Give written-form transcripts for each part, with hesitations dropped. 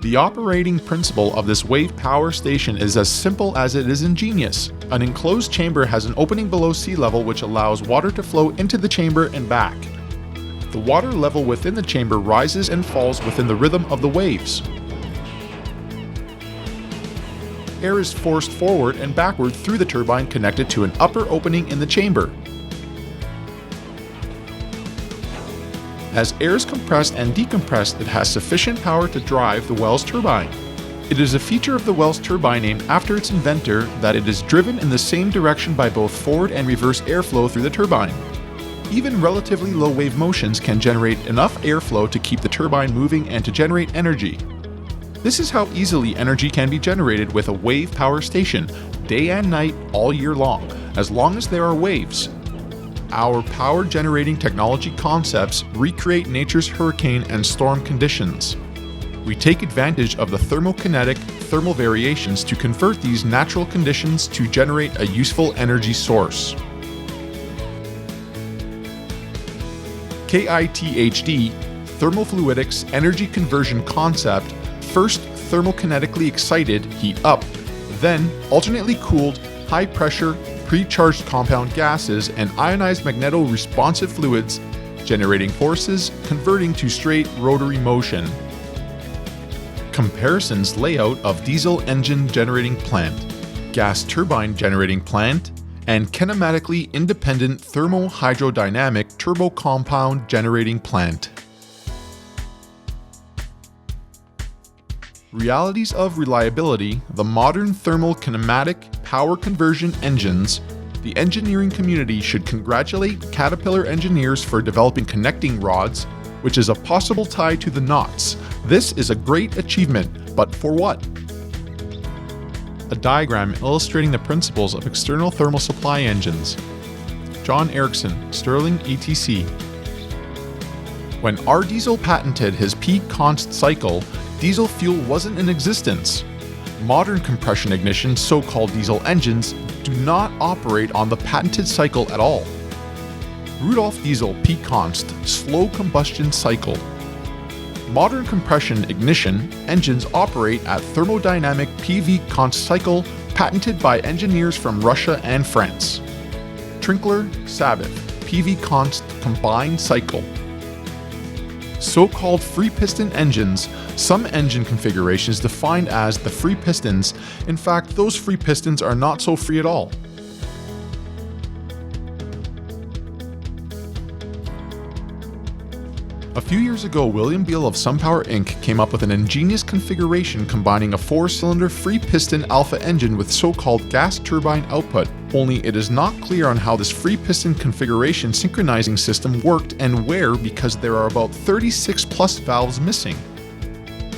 The operating principle of this wave power station is as simple as it is ingenious. An enclosed chamber has an opening below sea level which allows water to flow into the chamber and back. The water level within the chamber rises and falls within the rhythm of the waves. Air is forced forward and backward through the turbine connected to an upper opening in the chamber. As air is compressed and decompressed, it has sufficient power to drive the Wells turbine. It is a feature of the Wells turbine named after its inventor that it is driven in the same direction by both forward and reverse airflow through the turbine. Even relatively low wave motions can generate enough airflow to keep the turbine moving and to generate energy. This is how easily energy can be generated with a wave power station, day and night all year long as there are waves. Our power generating technology concepts recreate nature's hurricane and storm conditions. We take advantage of the thermokinetic thermal variations to convert these natural conditions to generate a useful energy source. KITHD, Thermofluidics Energy Conversion Concept, first thermokinetically excited, heat up, then alternately cooled, high pressure, pre-charged compound gases and ionized magneto-responsive fluids, generating forces, converting to straight rotary motion. Comparisons layout of diesel engine generating plant, gas turbine generating plant, and kinematically independent thermohydrodynamic turbo compound generating plant. Realities of reliability, the modern thermal kinematic power conversion engines. The engineering community should congratulate Caterpillar engineers for developing connecting rods, which is a possible tie to the knots. This is a great achievement, but for what? A diagram illustrating the principles of external thermal supply engines. John Erickson, Stirling ETC. When R. Diesel patented his P-const cycle, diesel fuel wasn't in existence. Modern compression ignition, so-called diesel engines, do not operate on the patented cycle at all. Rudolf Diesel P-const slow combustion cycle. Modern compression ignition engines operate at thermodynamic PV const cycle patented by engineers from Russia and France. Trinkler Sabbath PV const combined cycle. So-called free piston engines, some engine configurations defined as the free pistons. In fact, those free pistons are not so free at all. A few years ago, William Beale of SunPower Inc. came up with an ingenious configuration combining a 4-cylinder free piston alpha engine with so-called gas turbine output, only it is not clear on how this free piston configuration synchronizing system worked and where because there are about 36 plus valves missing.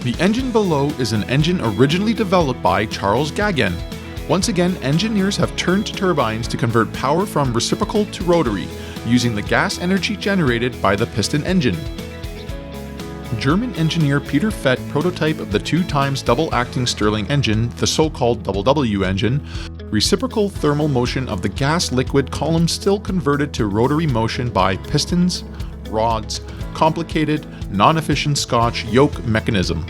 The engine below is an engine originally developed by Charles Gaggen. Once again, engineers have turned to turbines to convert power from reciprocal to rotary, using the gas energy generated by the piston engine. German engineer Peter Fett prototype of the 2x double-acting Stirling engine, the so-called WW engine, reciprocal thermal motion of the gas-liquid column still converted to rotary motion by pistons, rods, complicated, non-efficient Scotch yoke mechanism.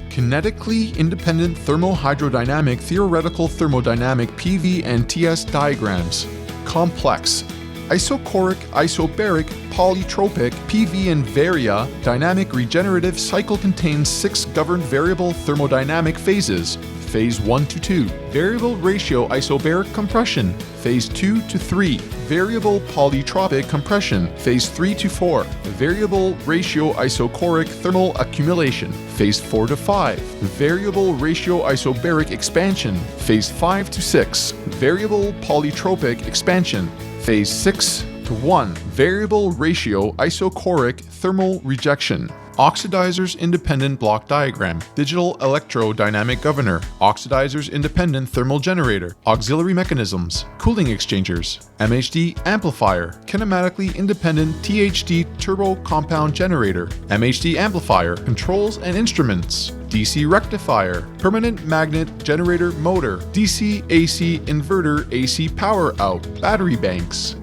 Kinetically independent thermohydrodynamic theoretical thermodynamic PV and TS diagrams. Complex. Isochoric, isobaric, polytropic, PV and varia dynamic regenerative cycle contains 6 governed variable thermodynamic phases. Phase 1 to 2. Variable ratio isobaric compression. Phase 2 to 3. Variable polytropic compression. Phase 3 to 4. Variable ratio isochoric thermal accumulation. Phase 4 to 5. Variable ratio isobaric expansion. Phase 5 to 6. Variable polytropic expansion. Phase 6 to 1. Variable ratio isochoric thermal rejection. Oxidizers independent block diagram. Digital electrodynamic governor. Oxidizers independent thermal generator. Auxiliary mechanisms. Cooling exchangers. MHD amplifier. Kinematically independent THD turbo compound generator. MHD amplifier. Controls and instruments. DC rectifier. Permanent magnet generator motor. DC AC inverter AC power out. Battery banks.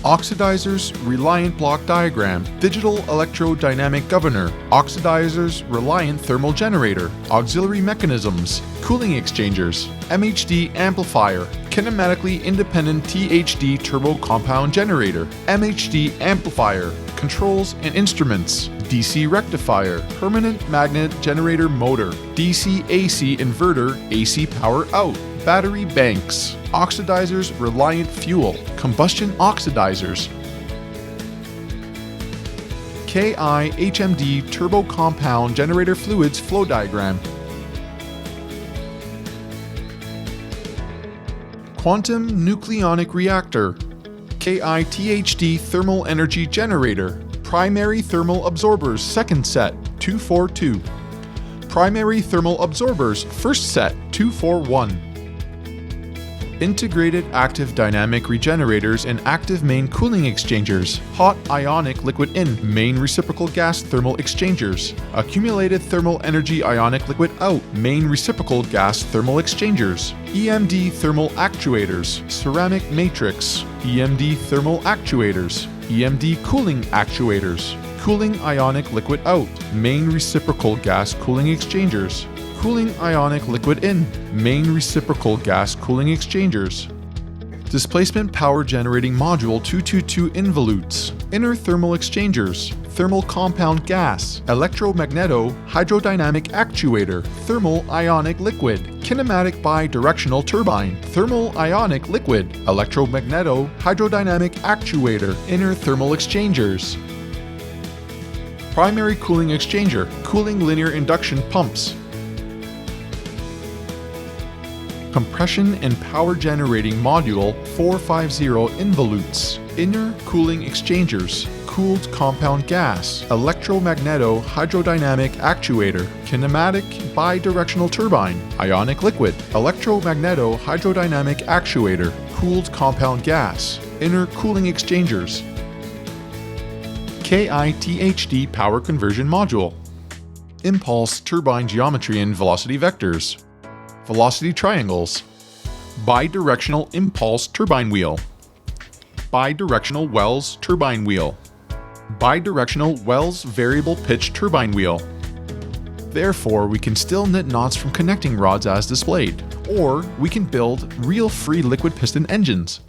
Oxidizers, Reliant block diagram, Digital electrodynamic governor, Oxidizers, Reliant thermal generator, Auxiliary mechanisms, Cooling exchangers, MHD amplifier, Kinematically independent THD turbo compound generator, MHD amplifier, Controls and instruments, DC rectifier, Permanent magnet generator motor, DC AC inverter, AC power out, Battery banks, Oxidizers, Reliant fuel, Combustion oxidizers, KI HMD turbo compound generator fluids flow diagram, Quantum nucleonic reactor, KI-THD thermal energy generator, primary thermal absorbers second set 242, primary thermal absorbers first set 241, integrated active dynamic regenerators and active main cooling exchangers, hot ionic liquid in main reciprocal gas thermal exchangers, accumulated thermal energy ionic liquid out main reciprocal gas thermal exchangers, EMD thermal actuators, ceramic matrix, EMD thermal actuators, EMD cooling actuators, cooling ionic liquid out main reciprocal gas cooling exchangers, cooling ionic liquid in main reciprocal gas cooling exchangers, displacement power generating module 222 involutes, inner thermal exchangers, thermal compound gas, electromagneto hydrodynamic actuator, thermal ionic liquid, kinematic bidirectional turbine, thermal ionic liquid, electromagneto hydrodynamic actuator, inner thermal exchangers, primary cooling exchanger, cooling linear induction pumps, compression and power generating module 450 involutes, inner cooling exchangers, cooled compound gas, electromagneto hydrodynamic actuator, kinematic bidirectional turbine, ionic liquid, electromagneto hydrodynamic actuator, cooled compound gas, inner cooling exchangers, KI-THD power conversion module, impulse turbine geometry and velocity vectors, velocity triangles, bidirectional impulse turbine wheel, bidirectional Wells turbine wheel, bidirectional Wells variable pitch turbine wheel. Therefore, we can still knit knots from connecting rods as displayed, or we can build real free liquid piston engines.